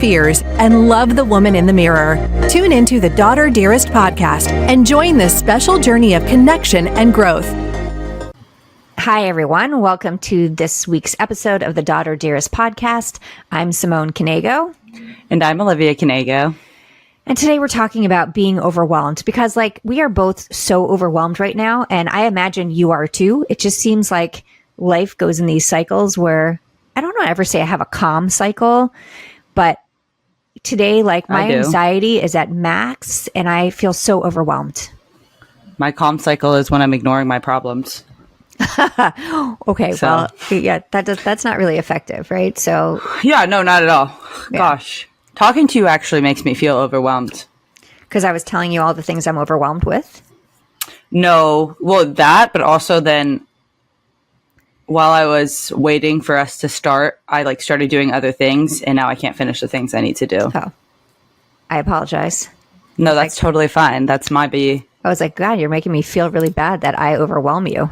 fears and love the woman in the mirror. Tune into the Daughter Dearest podcast and join this special journey of connection and growth. Hi, everyone. Welcome to this week's episode of the Daughter Dearest podcast. I'm Simone Knego. And I'm Olivia Knego. And today we're talking about being overwhelmed because we are both so overwhelmed right now. And I imagine you are too. It just seems like life goes in these cycles where I don't ever say I have a calm cycle, but today, my anxiety is at max and I feel so overwhelmed. My calm cycle is when I'm ignoring my problems. Okay. So. Well, yeah, that's not really effective, right? So yeah, no, not at all. Yeah. Gosh, talking to you actually makes me feel overwhelmed. Because I was telling you all the things I'm overwhelmed with? No, well, that, but also then while I was waiting for us to start, I started doing other things, and now I can't finish the things I need to do. Oh, I apologize. No, that's totally fine. That's my B. I was like, God, you're making me feel really bad that I overwhelm you.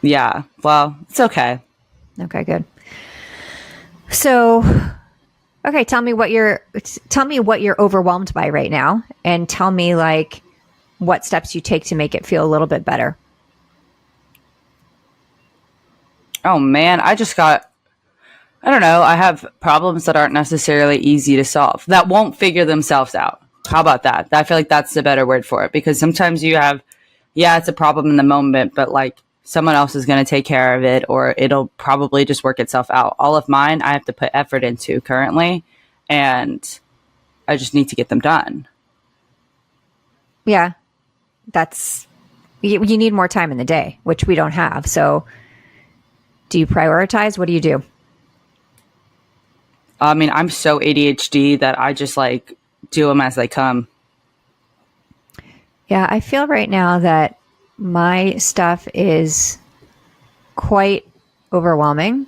Yeah, well, it's okay. Okay, good. So, okay, tell me what you're overwhelmed by right now, and tell me what steps you take to make it feel a little bit better. Oh man, I don't know. I have problems that aren't necessarily easy to solve, that won't figure themselves out. How about that? I feel like that's the better word for it, because sometimes you have, it's a problem in the moment, but someone else is going to take care of it, or it'll probably just work itself out. All of mine, I have to put effort into currently, and I just need to get them done. Yeah, you need more time in the day, which we don't have. So do you prioritize? What do you do? I mean, I'm so ADHD that I just do them as they come. Yeah, I feel right now that my stuff is quite overwhelming,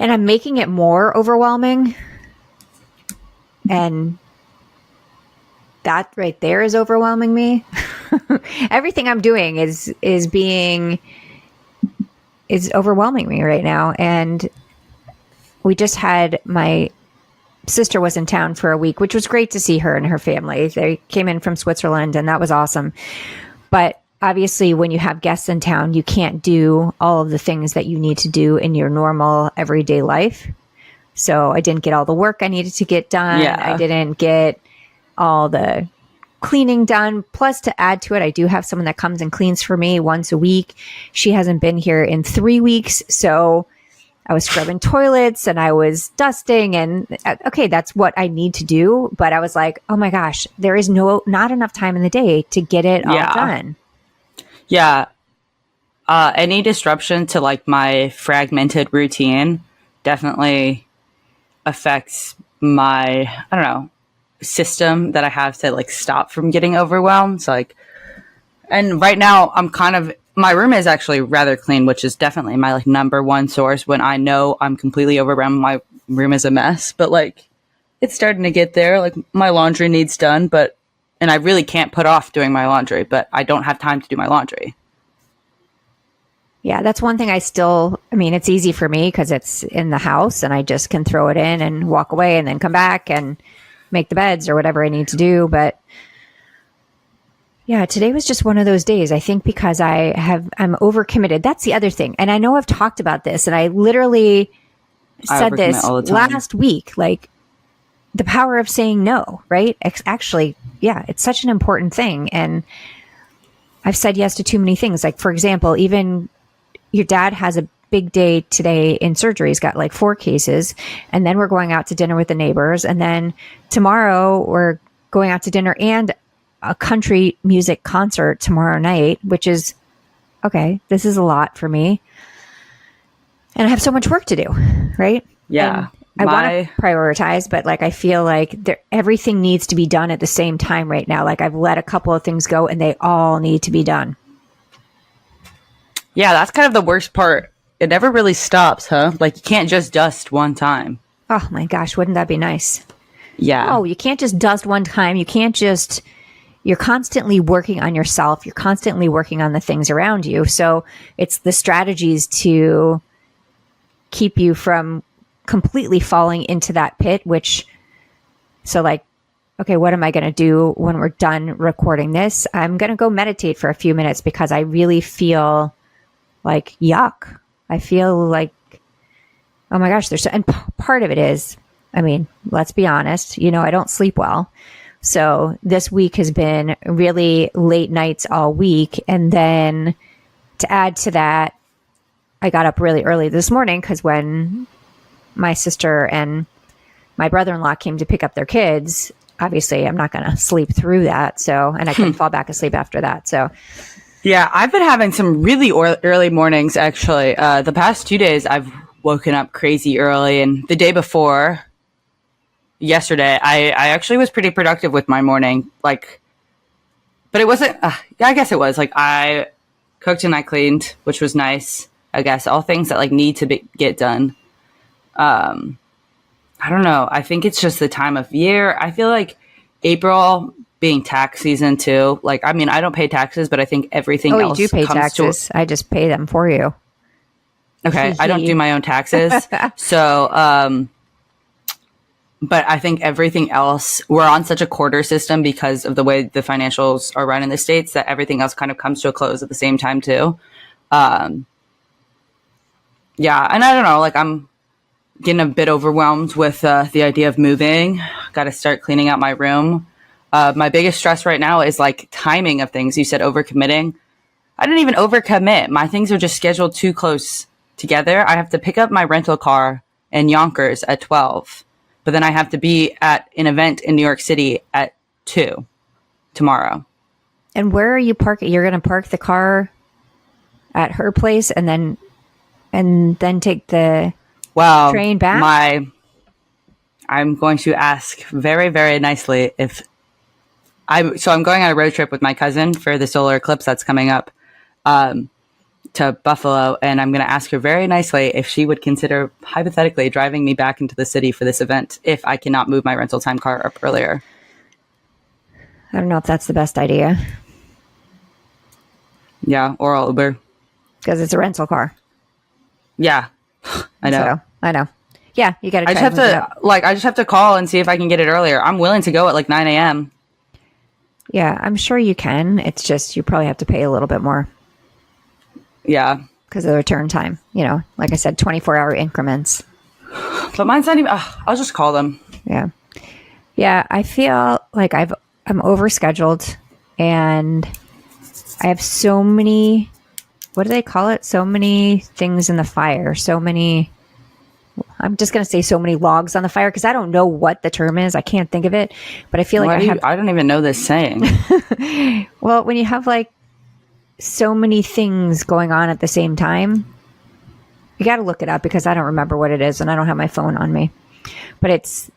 and I'm making it more overwhelming. And that right there is overwhelming me. Everything I'm doing is overwhelming me right now. And we just had, my sister was in town for a week, which was great to see her and her family. They came in from Switzerland, and that was awesome. But obviously, when you have guests in town, you can't do all of the things that you need to do in your normal everyday life. So I didn't get all the work I needed to get done. Yeah. I didn't get all the cleaning done. Plus, to add to it, I do have someone that comes and cleans for me once a week. She hasn't been here in 3 weeks. So I was scrubbing toilets and I was dusting, and okay, that's what I need to do. But I was like, oh my gosh, there is not enough time in the day to get it all done. Yeah. Any disruption to my fragmented routine definitely affects my, system that I have to stop from getting overwhelmed. So and right now my room is actually rather clean, which is definitely my number one source. When I know I'm completely overwhelmed, my room is a mess, but it's starting to get there. My laundry needs done, and I really can't put off doing my laundry, but I don't have time to do my laundry. Yeah, that's one thing it's easy for me because it's in the house and I just can throw it in and walk away and then come back and make the beds or whatever I need to do. But yeah, today was just one of those days. I think because I'm overcommitted. That's the other thing. And I know I've talked about this, and I literally said this last week, the power of saying no, right? Actually, yeah, it's such an important thing. And I've said yes to too many things. For example, even your dad has a big day today in surgery. He's got 4 cases, and then we're going out to dinner with the neighbors. And then tomorrow we're going out to dinner and a country music concert tomorrow night, which is, okay, this is a lot for me. And I have so much work to do, right? Yeah. And I want to prioritize, but I feel everything needs to be done at the same time right now. I've let a couple of things go and they all need to be done. Yeah, that's kind of the worst part. It never really stops, huh? You can't just dust one time. Oh my gosh, wouldn't that be nice? Yeah. Oh, you can't just dust one time. You're constantly working on yourself. You're constantly working on the things around you. So it's the strategies to keep you from completely falling into that pit, so like, okay, what am I going to do when we're done recording this? I'm going to go meditate for a few minutes because I really feel like yuck. I feel like, oh my gosh, and part of it is, I mean, let's be honest, I don't sleep well. So this week has been really late nights all week. And then to add to that, I got up really early this morning because when my sister and my brother-in-law came to pick up their kids, obviously I'm not going to sleep through that. So, and I couldn't fall back asleep after that. So yeah, I've been having some really early mornings, actually. The past 2 days, I've woken up crazy early. And the day before, yesterday, I actually was pretty productive with my morning. Like, but it wasn't, I guess it was. Like, I cooked and I cleaned, which was nice. I guess all things that like need to get done. I don't know. I think it's just the time of year. I feel like April being tax season too. Like, I mean, I don't pay taxes, but I think everything else. Oh, you do pay taxes. I just pay them for you. Okay. I don't do my own taxes. So, but I think everything else, we're on such a quarter system because of the way the financials are run in the States that everything else kind of comes to a close at the same time too. Yeah. And I don't know, like I'm getting a bit overwhelmed with the idea of moving. Got to start cleaning out my room. My biggest stress right now is like timing of things. You said overcommitting. I didn't even overcommit. My things are just scheduled too close together. I have to pick up my rental car in Yonkers at 12, but then I have to be at an event in New York City at 2 tomorrow. And where are you parking? You're going to park the car at her place and then take the train back? I'm going to ask very, very nicely I'm going on a road trip with my cousin for the solar eclipse that's coming up to Buffalo. And I'm going to ask her very nicely if she would consider hypothetically driving me back into the city for this event if I cannot move my rental time car up earlier. I don't know if that's the best idea. Yeah, or I'll Uber. Because it's a rental car. Yeah, I know. So, I know. Yeah, you got to. I just have to call and see if I can get it earlier. I'm willing to go at like 9 a.m. Yeah, I'm sure you can. It's just you probably have to pay a little bit more. Yeah, because of the return time. Like I said, 24-hour increments. But mine's not even. I'll just call them. Yeah, yeah. I feel like I'm overscheduled, and I have so many. What do they call it? So many things in the fire. So many. I'm just going to say so many logs on the fire because I don't know what the term is. I can't think of it, but I feel like I don't even know this saying. Well, when you have like so many things going on at the same time, you got to look it up because I don't remember what it is and I don't have my phone on me. But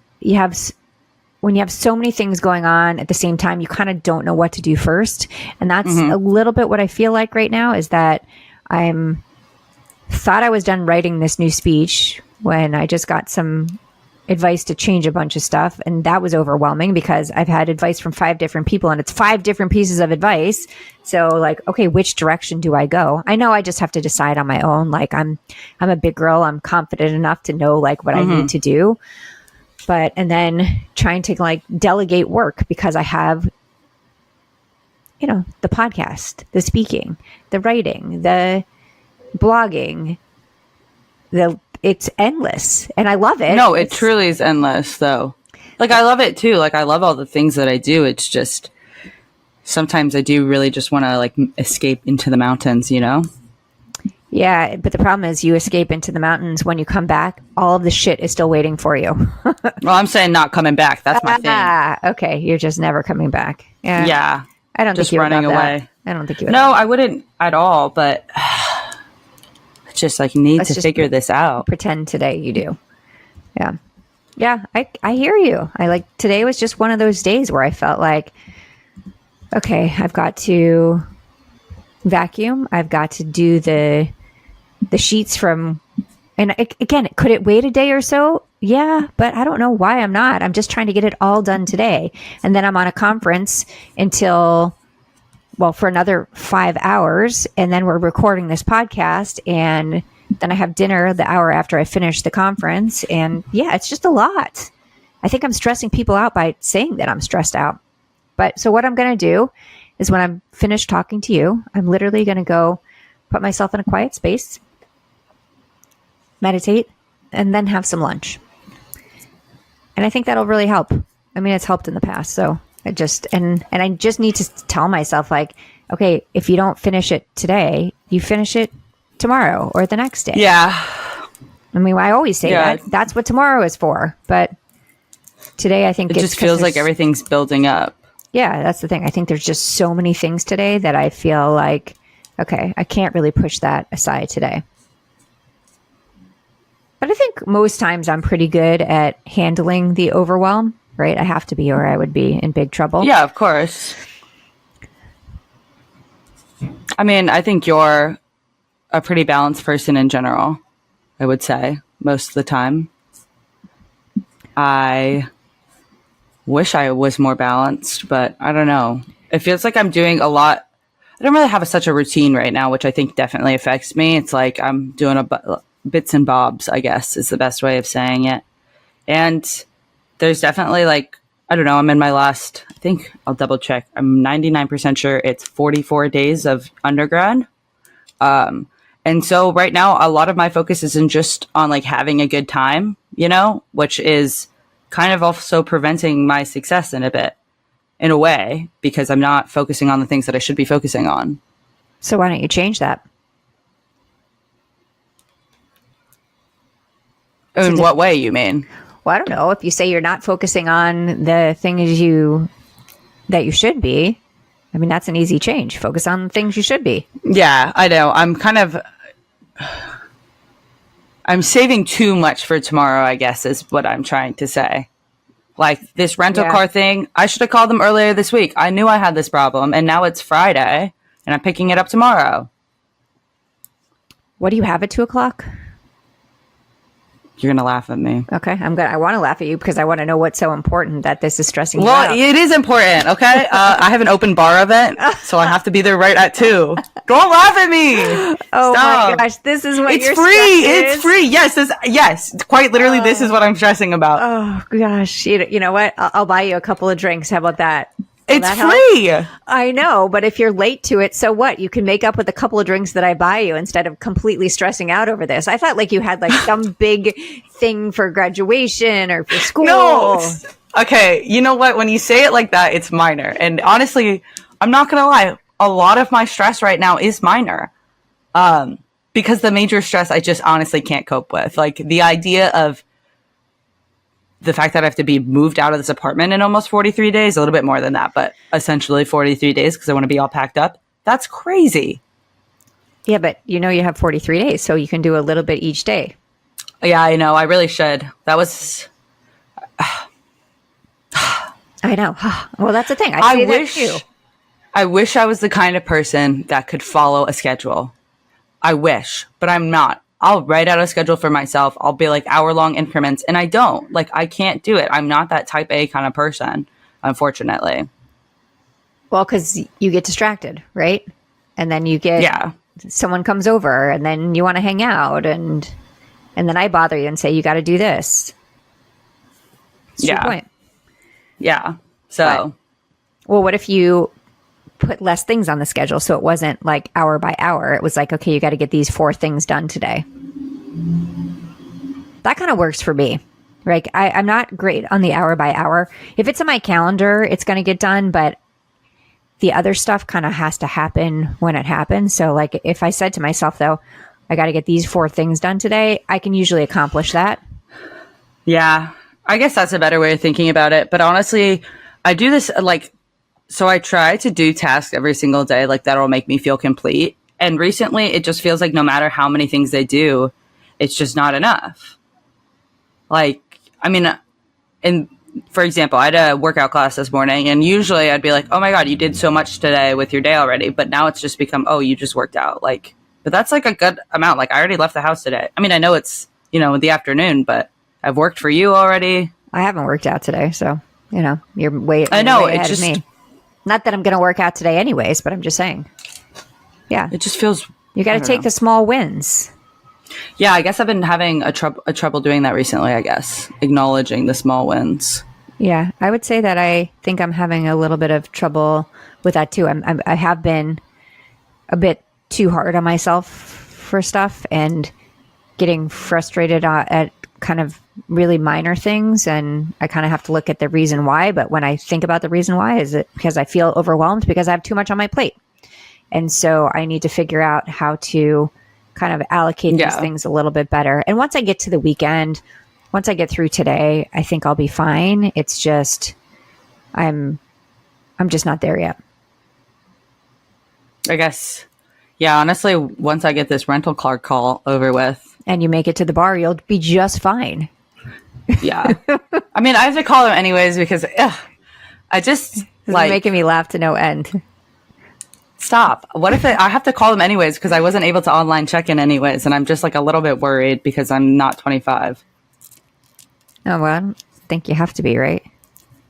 when you have so many things going on at the same time, you kind of don't know what to do first. And that's a little bit what I feel like right now is that thought I was done writing this new speech when I just got some advice to change a bunch of stuff. And that was overwhelming because I've had advice from 5 different people and it's 5 different pieces of advice. So like, okay, which direction do I go? I know I just have to decide on my own. Like I'm a big girl. I'm confident enough to know like what I need to do. And then trying to like delegate work because I have, the podcast, the speaking, the writing, the blogging, it's endless and I love it. No, it truly is endless though. Like I love it too. Like I love all the things that I do. It's just sometimes I do really just want to like escape into the mountains, Yeah, but the problem is you escape into the mountains. When you come back, all of the shit is still waiting for you. Well, I'm saying not coming back. That's my thing. Okay. You're just never coming back. Yeah. I don't just think you're running away. That. I don't think you would. No, I wouldn't at all, but just like need to figure this out. Pretend today you do. Yeah. Yeah. I hear you. Today was just one of those days where I felt like, okay, I've got to vacuum. I've got to do the sheets from, and again, could it wait a day or so? Yeah, but I don't know why I'm not. I'm just trying to get it all done today. And then I'm on a conference for another 5 hours. And then we're recording this podcast and then I have dinner the hour after I finish the conference. And yeah, it's just a lot. I think I'm stressing people out by saying that I'm stressed out. But so what I'm going to do is when I'm finished talking to you, I'm literally going to go put myself in a quiet space, meditate, and then have some lunch. And I think that'll really help. I mean, it's helped in the past. So I just need to tell myself, like, okay, if you don't finish it today, you finish it tomorrow or the next day. Yeah. I mean, I always say that. That's what tomorrow is for. But today, I think it just feels like everything's building up. Yeah, that's the thing. I think there's just so many things today that I feel like, okay, I can't really push that aside today. But I think most times I'm pretty good at handling the overwhelm, right? I have to be or I would be in big trouble. Yeah, of course. I mean, I think you're a pretty balanced person in general, I would say, most of the time. I wish I was more balanced, but I don't know. It feels like I'm doing a lot. I don't really have such a routine right now, which I think definitely affects me. It's like I'm doing bits and bobs, I guess, is the best way of saying it. And there's definitely like, I don't know, I'm in my last, I think I'll double check. I'm 99% sure it's 44 days of undergrad. And so right now, a lot of my focus isn't just on like having a good time, you know, which is kind of also preventing my success in a way, because I'm not focusing on the things that I should be focusing on. So why don't you change that? In what way, you mean? Well, I don't know. If you say you're not focusing on the things that you should be, I mean, that's an easy change. Focus on the things you should be. Yeah, I know. I'm saving too much for tomorrow, I guess, is what I'm trying to say. Like this rental car thing, I should have called them earlier this week. I knew I had this problem, and now it's Friday, and I'm picking it up tomorrow. What do you have at 2:00? You're going to laugh at me. Okay. I want to laugh at you because I want to know what's so important that this is stressing you out. Well, it is important, okay? I have an open bar event, so I have to be there right at 2. Don't laugh at me. Oh Stop. my gosh. This is what it's your free. stress is? It's free. Yes. Quite literally, this is what I'm stressing about. Oh gosh. You know what? I'll buy you a couple of drinks. How about that? It's free. I know, but if you're late to it, so what? You can make up with a couple of drinks that I buy you instead of completely stressing out over this. I thought like you had like some big thing for graduation or for school. No. Okay, you know what? When you say it like that, it's minor. And honestly, I'm not going to lie. A lot of my stress right now is minor. Because the major stress I just honestly can't cope with. Like the idea of the fact that I have to be moved out of this apartment in almost 43 days, a little bit more than that, but essentially 43 days because I want to be all packed up. That's crazy. Yeah, but you have 43 days, so you can do a little bit each day. Yeah, I know. I really should. That was... I know. Well, that's the thing. I wish I was the kind of person that could follow a schedule. I wish, but I'm not. I'll write out a schedule for myself. I'll be like hour-long increments, and I don't. Like, I can't do it. I'm not that type A kind of person, unfortunately. Well, because you get distracted, right? And then you get someone comes over, and then you want to hang out, and then I bother you and say, you got to do this. That's your point. Yeah. So. Well, what if you put less things on the schedule so it wasn't like hour by hour? It was like, okay, you got to get these 4 things done today. That kind of works for me. Like I'm not great on the hour by hour. If it's in my calendar, it's going to get done, but the other stuff kind of has to happen when it happens. So like if I said to myself though, I got to get these 4 things done today, I can usually accomplish that. Yeah, I guess that's a better way of thinking about it. But honestly, I do this so I try to do tasks every single day, like that'll make me feel complete. And recently it just feels like no matter how many things they do, it's just not enough. Like, I mean, for example, I had a workout class this morning, and usually I'd be like, oh my God, you did so much today with your day already. But now it's just become, oh, you just worked out. Like, but that's like a good amount. Like, I already left the house today. I mean, I know it's, the afternoon, but I've worked for you already. I haven't worked out today. So, you're way I know, way ahead of me. Not that I'm going to work out today anyways, but I'm just saying. Yeah. It just feels... You got to take the small wins. Yeah, I guess I've been having a trouble doing that recently, I guess. Acknowledging the small wins. Yeah, I would say that I think I'm having a little bit of trouble with that too. I have been a bit too hard on myself for stuff and getting frustrated at kind of really minor things. And I kind of have to look at the reason why. But when I think about the reason why, is it because I feel overwhelmed because I have too much on my plate? And so I need to figure out how to kind of allocate these things a little bit better. And once I get to the weekend, once I get through today, I think I'll be fine. It's just, I'm just not there yet. I guess. Yeah, honestly, once I get this rental car call over with. And you make it to the bar, you'll be just fine. Yeah. I mean, I have to call them anyways because I just like making me laugh to no end. Stop. What if I have to call them anyways because I wasn't able to online check in anyways, and I'm just like a little bit worried because I'm not 25. Oh, well, I don't think you have to be, right?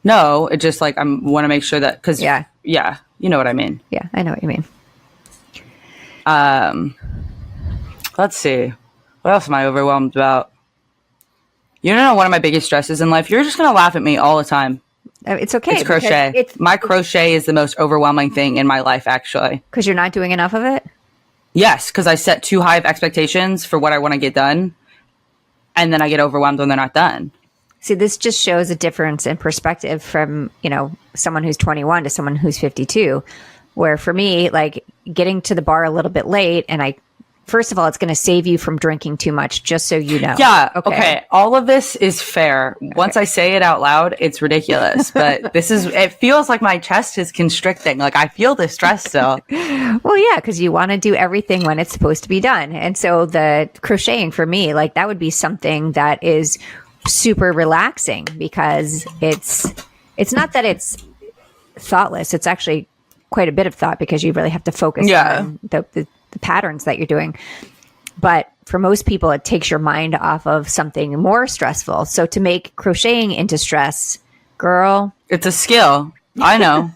No, it just like I want to make sure that because yeah, you know what I mean. Yeah, I know what you mean. Let's see. What else am I overwhelmed about? You know one of my biggest stresses in life? You're just going to laugh at me all the time. It's okay. It's crochet. My crochet is the most overwhelming thing in my life, actually. Because you're not doing enough of it? Yes, because I set too high of expectations for what I want to get done. And then I get overwhelmed when they're not done. See, this just shows a difference in perspective from, someone who's 21 to someone who's 52. Where for me, like getting to the bar a little bit late, and first of all, it's going to save you from drinking too much, just so you know. Yeah. Okay. All of this is fair. Once I say it out loud, it's ridiculous. But it feels like my chest is constricting. Like I feel the stress still. Well, yeah, because you want to do everything when it's supposed to be done. And so the crocheting for me, like that would be something that is super relaxing because it's not that it's thoughtless. It's actually quite a bit of thought because you really have to focus on the patterns that you're doing. But for most people, it takes your mind off of something more stressful. So to make crocheting into stress, girl, it's a skill. I know.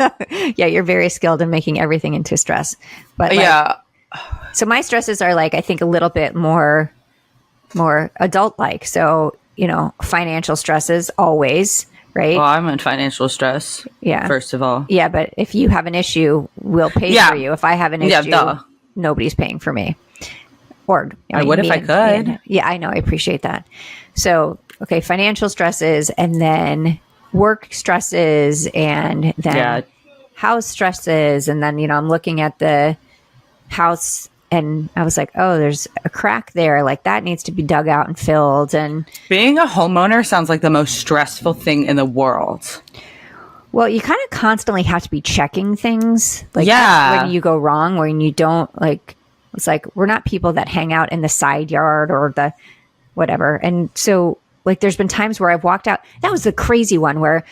Yeah, you're very skilled in making everything into stress. But so my stresses are like, I think a little bit more adult like. So, financial stresses always. Right? Well, I'm in financial stress. Yeah. First of all. Yeah, but if you have an issue, we'll pay for you. If I have an issue, nobody's paying for me. Or I would if I could. Yeah, I know. I appreciate that. So, okay, financial stresses and then work stresses and then house stresses. And then, I'm looking at the house and I was like, oh, there's a crack there. Like that needs to be dug out and filled. And being a homeowner sounds like the most stressful thing in the world. Well, you kind of constantly have to be checking things. Like when you go wrong, when you don't it's like we're not people that hang out in the side yard or the whatever. And so like there's been times where I've walked out. That was the crazy one where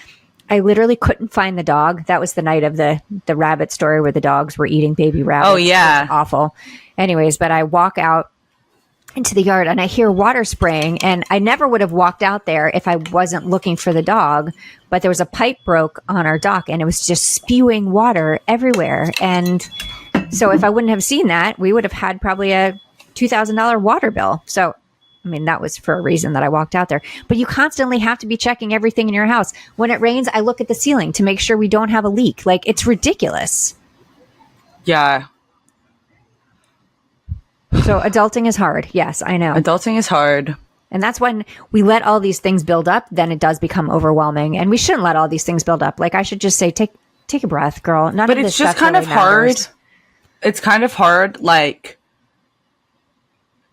I literally couldn't find the dog. That was the night of the rabbit story where the dogs were eating baby rabbits. Oh, yeah. It was awful. Anyways, but I walk out into the yard and I hear water spraying, and I never would have walked out there if I wasn't looking for the dog, but there was a pipe broke on our dock and it was just spewing water everywhere. And so if I wouldn't have seen that, we would have had probably a $2,000 water bill. So I mean, that was for a reason that I walked out there. But you constantly have to be checking everything in your house. When it rains, I look at the ceiling to make sure we don't have a leak. Like, it's ridiculous. Yeah. So adulting is hard. Yes, I know. Adulting is hard. And that's when we let all these things build up, then it does become overwhelming. And we shouldn't let all these things build up. Like, I should just say, take a breath, girl. None but of it's this just kind really of hard. matters. It's kind of hard, like,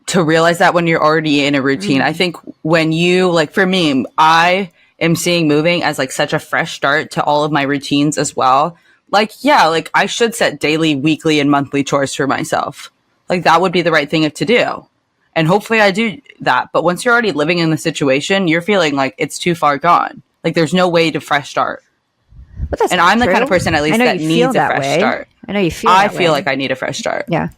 to realize that when you're already in a routine. I think when you, like, for me, I am seeing moving as like such a fresh start to all of my routines as well. Like, yeah, like I should set daily, weekly, and monthly chores for myself. Like that would be the right thing to do. And hopefully I do that. But once you're already living in the situation, you're feeling like it's too far gone. Like there's no way to fresh start. But that's and I'm the kind of person, at least, that needs a fresh start. I know you feel I feel like I need a fresh start. Yeah.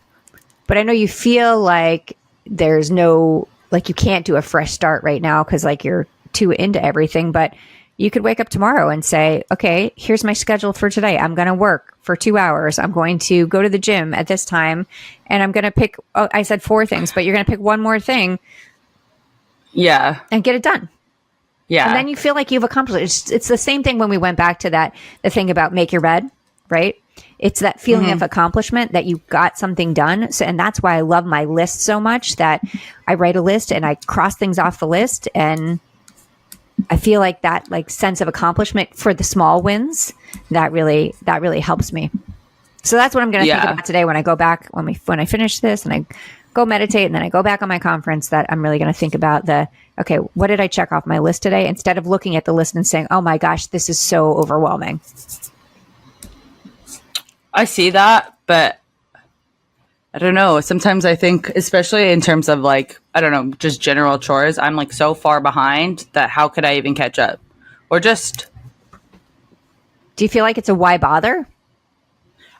But I know you feel like there's no, like you can't do a fresh start right now because like you're too into everything. But you could wake up tomorrow and say, okay, here's my schedule for today. I'm going to work for 2 hours. I'm going to go to the gym at this time, and I'm going to pick, I said 4 things, but you're going to pick one more thing. Yeah. And get it done. Yeah. And then you feel like you've accomplished. It's the same thing when we went back to the thing about make your bed, right? It's that feeling of accomplishment that you got something done. So, and that's why I love my list so much, that I write a list and I cross things off the list, and I feel like that like sense of accomplishment for the small wins that really helps me. So that's what I'm going to think about today when I go back, when I finish this and I go meditate and then I go back on my conference, that I'm really going to think about okay, what did I check off my list today, instead of looking at the list and saying, oh my gosh, this is so overwhelming. I see that, but I don't know. Sometimes I think, especially in terms of like, I don't know, just general chores, I'm like so far behind that how could I even catch up? Or just... Do you feel like it's a why bother?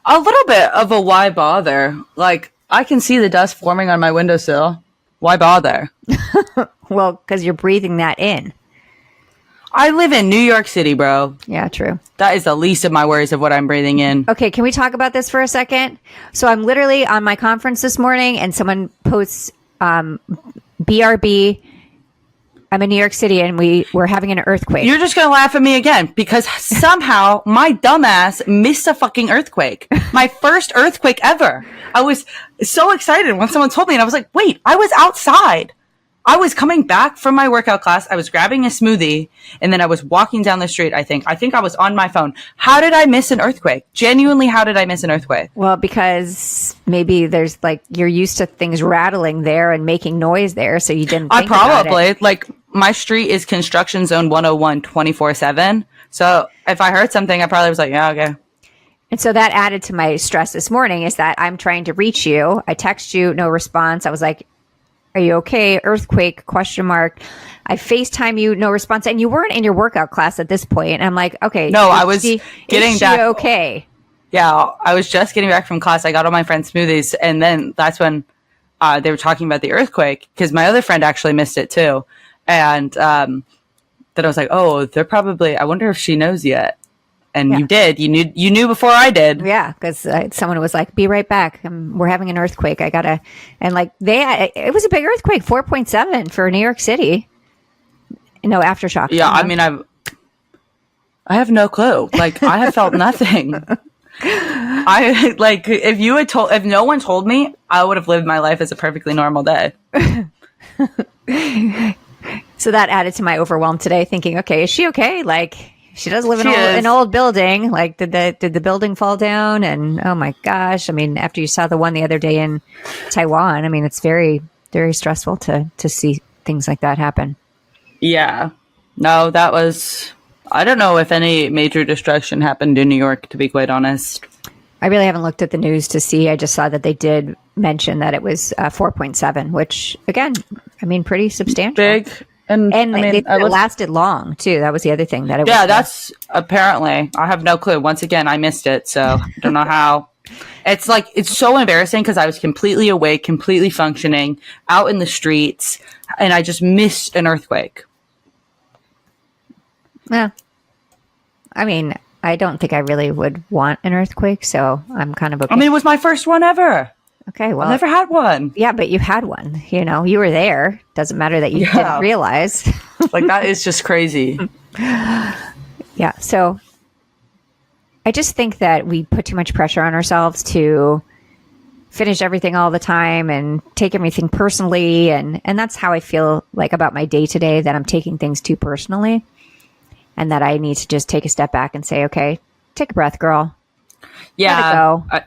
A little bit of a why bother. Like, I can see the dust forming on my windowsill. Why bother? Well, because you're breathing that in. I live in New York City, bro. Yeah, true. That is the least of my worries of what I'm breathing in. Okay, can we talk about this for a second? So I'm literally on my conference this morning, and someone posts BRB. I'm in New York City, and we're having an earthquake. You're just going to laugh at me again because somehow my dumbass missed a fucking earthquake. My first earthquake ever. I was so excited when someone told me, and I was like, wait, I was outside. I was coming back from my workout class. I was grabbing a smoothie, and then I was walking down the street, I think. I think I was on my phone. How did I miss an earthquake? Genuinely, how did I miss an earthquake? Well, because maybe there's like, you're used to things rattling there and making noise there, so you didn't think about it. Like, my street is construction zone 101 24/7. So if I heard something, I probably was like, yeah, okay. And so that added to my stress this morning, is that I'm trying to reach you. I text you, no response. I was like, are you okay? Earthquake, ? I FaceTime you, no response. And you weren't in your workout class at this point. And I'm like, okay. No, I was getting back. Okay. Yeah, I was just getting back from class. I got all my friends' smoothies. And then that's when they were talking about the earthquake, because my other friend actually missed it too. And then I was like, oh, they're probably, I wonder if she knows yet. And you did. You knew before I did. Yeah, because someone was like, be right back. We're having an earthquake. I got to. And like, it was a big earthquake, 4.7 for New York City. No aftershock. Yeah, I mean, I have no clue. Like, I have felt nothing. I like, if no one told me, I would have lived my life as a perfectly normal day. So that added to my overwhelm today, thinking, okay, is she okay? Like, she does live in an old building. Like, did the building fall down? And oh my gosh, I mean, after you saw the one the other day in Taiwan, I mean, it's very, very stressful to see things like that happen. Yeah, no, that was. I don't know if any major destruction happened in New York, to be quite honest. I really haven't looked at the news to see. I just saw that they did mention that it was 4.7, which again, I mean, pretty substantial. Big. And I mean, it lasted long too. That was the other thing that it was. Yeah, that's apparently. I have no clue. Once again, I missed it, so I don't know how. It's like, it's so embarrassing because I was completely awake, completely functioning, out in the streets, and I just missed an earthquake. Yeah, I mean, I don't think I really would want an earthquake, so I'm kind of okay. I mean, it was my first one ever. Okay, well, I never had one. Yeah, but you had one. You know, you were there. Doesn't matter that you didn't realize. Like, that is just crazy. Yeah. So I just think that we put too much pressure on ourselves to finish everything all the time and take everything personally. And that's how I feel like about my day today, that I'm taking things too personally, and that I need to just take a step back and say, okay, take a breath, girl. Yeah. Let it go.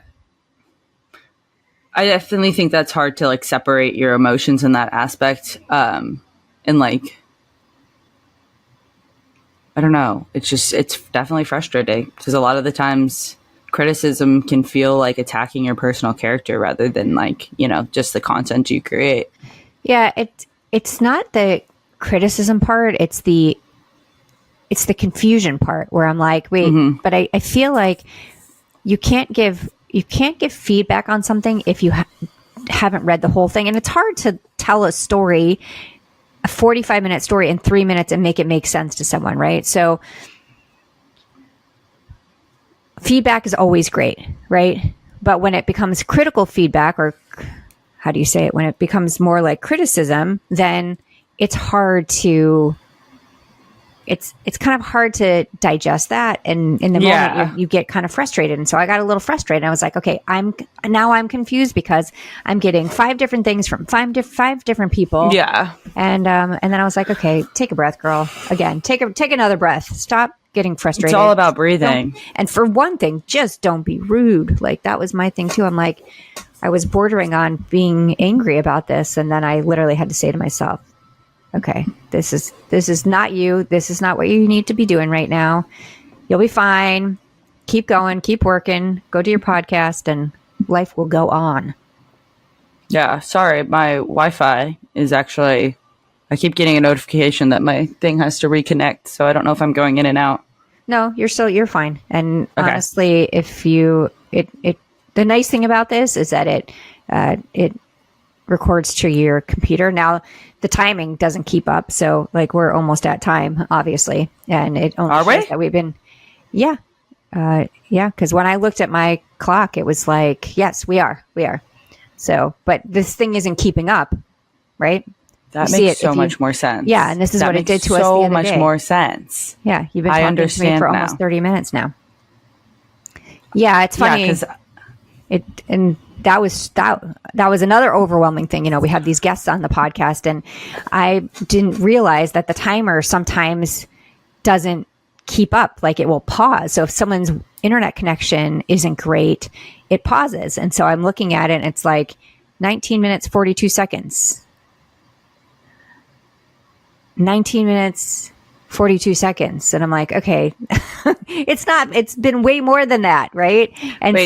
I definitely think that's hard to like separate your emotions in that aspect. And like, I don't know. It's definitely frustrating because a lot of the times criticism can feel like attacking your personal character rather than like, you know, just the content you create. Yeah. It's not the criticism part. It's the confusion part where I'm like, wait, but I feel like you can't give feedback on something if you haven't read the whole thing. And it's hard to tell a story a 45-minute story in 3 minutes and make it make sense to someone, right? So feedback is always great, right? But when it becomes critical feedback, or how do you say it? When it becomes more like criticism, then it's hard to, it's kind of hard to digest that. And in the moment you get kind of frustrated. And so I got a little frustrated. I was like, okay, I'm confused because I'm getting 5 different things from five different people. Yeah. And then I was like, okay, take a breath, girl. Again, take another breath. Stop getting frustrated. It's all about breathing. And for one thing, just don't be rude. Like, that was my thing too. I'm like, I was bordering on being angry about this. And then I literally had to say to myself, okay, this is not you. This is not what you need to be doing right now. You'll be fine. Keep going, keep working, go do your podcast, and life will go on. Yeah. Sorry. My Wi-Fi is actually, I keep getting a notification that my thing has to reconnect. So I don't know if I'm going in and out. No, you're fine. And honestly, if the nice thing about this is that it records to your computer. Now, the timing doesn't keep up. So like, we're almost at time, obviously. And it only shows that we've been, yeah. Cause when I looked at my clock, it was like, yes, we are. So, but this thing isn't keeping up, right? That makes so much more sense. Yeah. And this is what it did to us the so other much day. More sense. Yeah. You've been talking to me for almost 30 minutes now. Yeah. It's funny. That was another overwhelming thing. You know, we had these guests on the podcast, and I didn't realize that the timer sometimes doesn't keep up. Like, it will pause. So if someone's internet connection isn't great, it pauses. And so I'm looking at it, and it's like 19 minutes, 42 seconds. 19 minutes, 42 seconds. And I'm like, okay, it's been way more than that. Right. And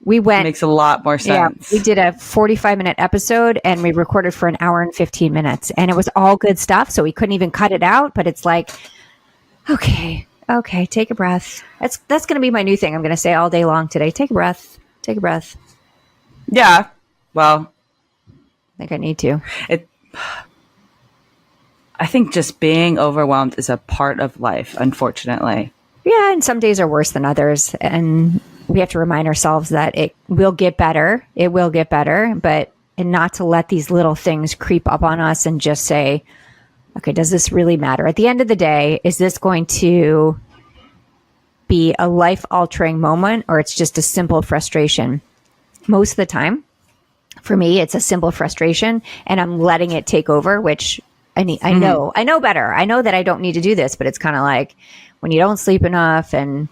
we went, makes a lot more sense. Yeah, we did a 45-minute episode, and we recorded for an hour and 15 minutes, and it was all good stuff. So we couldn't even cut it out, but it's like, okay, take a breath. That's going to be my new thing. I'm going to say all day long today. Take a breath. Yeah. Well, I think I need to. I think just being overwhelmed is a part of life, unfortunately. Yeah. And some days are worse than others. And we have to remind ourselves that it will get better. It will get better, and not to let these little things creep up on us and just say, okay, does this really matter? At the end of the day, is this going to be a life-altering moment, or it's just a simple frustration? Most of the time, for me, it's a simple frustration, and I'm letting it take over, which I know better. I know that I don't need to do this, but it's kind of like when you don't sleep enough and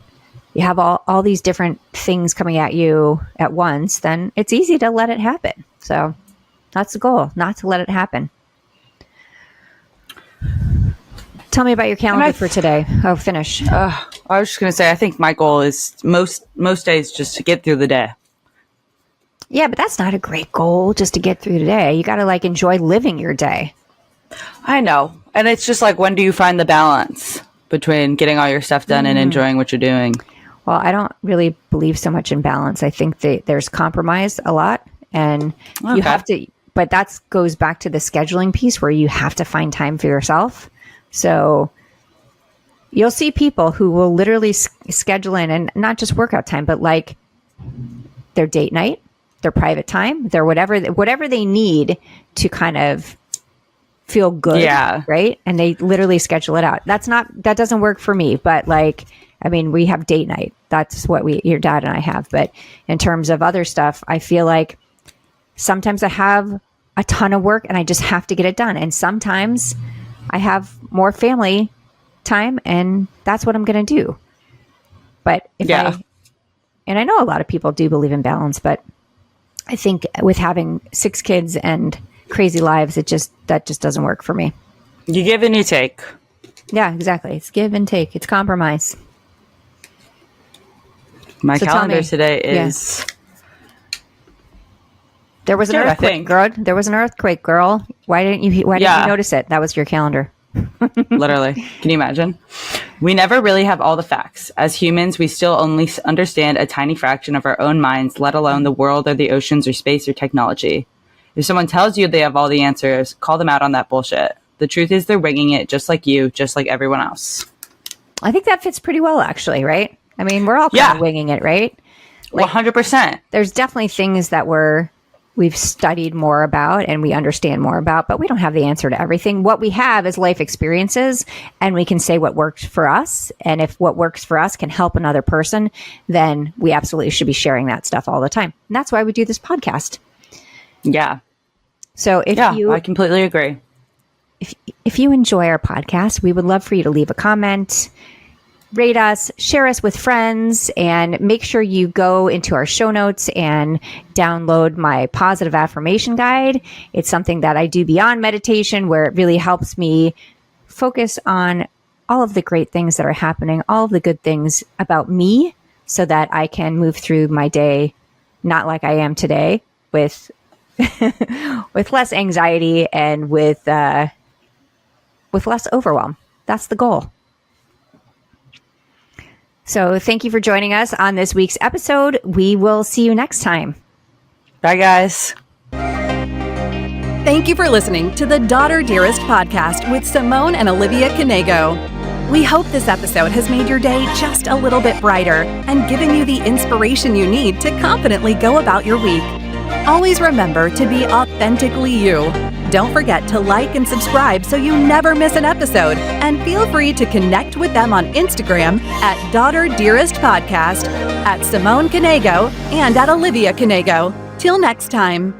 you have all these different things coming at you at once, then it's easy to let it happen. So that's the goal, not to let it happen. Tell me about your calendar for today. Oh, finish. I was just going to say, I think my goal is most days just to get through the day. Yeah, but that's not a great goal, just to get through the day. You got to enjoy living your day. I know. And it's just like, when do you find the balance between getting all your stuff done and enjoying what you're doing? Well, I don't really believe so much in balance. I think that there's compromise a lot, and you have to, but that goes back to the scheduling piece where you have to find time for yourself. So you'll see people who will literally schedule in, and not just workout time, but like their date night, their private time, their whatever they need to kind of feel good. Yeah. Right. And they literally schedule it out. That doesn't work for me, but we have date night. That's what your dad and I have. But in terms of other stuff, I feel like sometimes I have a ton of work and I just have to get it done. And sometimes I have more family time, and that's what I'm going to do. But and I know a lot of people do believe in balance, but I think with having 6 kids and crazy lives, that just doesn't work for me. You give and you take. Yeah, exactly. It's give and take. It's compromise. My calendar today is. There was an earthquake, girl. There was an earthquake, girl. Why didn't you notice it? That was your calendar. Literally. Can you imagine? We never really have all the facts. As humans, we still only understand a tiny fraction of our own minds, let alone the world or the oceans or space or technology. If someone tells you they have all the answers, call them out on that bullshit. The truth is they're winging it just like you, just like everyone else. I think that fits pretty well, actually, right? I mean, we're all kind of winging it, right? Like, 100%. There's definitely things that we've studied more about and we understand more about, but we don't have the answer to everything. What we have is life experiences, and we can say what worked for us. And if what works for us can help another person, then we absolutely should be sharing that stuff all the time. And that's why we do this podcast. Yeah. So I completely agree. If you enjoy our podcast, we would love for you to leave a comment, rate us, share us with friends, and make sure you go into our show notes and download my positive affirmation guide. It's something that I do beyond meditation, where it really helps me focus on all of the great things that are happening, all of the good things about me, so that I can move through my day not like I am today, with with less anxiety and with less overwhelm. That's the goal. So thank you for joining us on this week's episode. We will see you next time. Bye, guys. Thank you for listening to the Daughter Dearest podcast with Simone and Olivia Knego. We hope this episode has made your day just a little bit brighter and given you the inspiration you need to confidently go about your week. Always remember to be authentically you. Don't forget to like and subscribe so you never miss an episode. And feel free to connect with them on Instagram at Daughter Dearest Podcast, at Simone Knego, and at Olivia Knego. Till next time.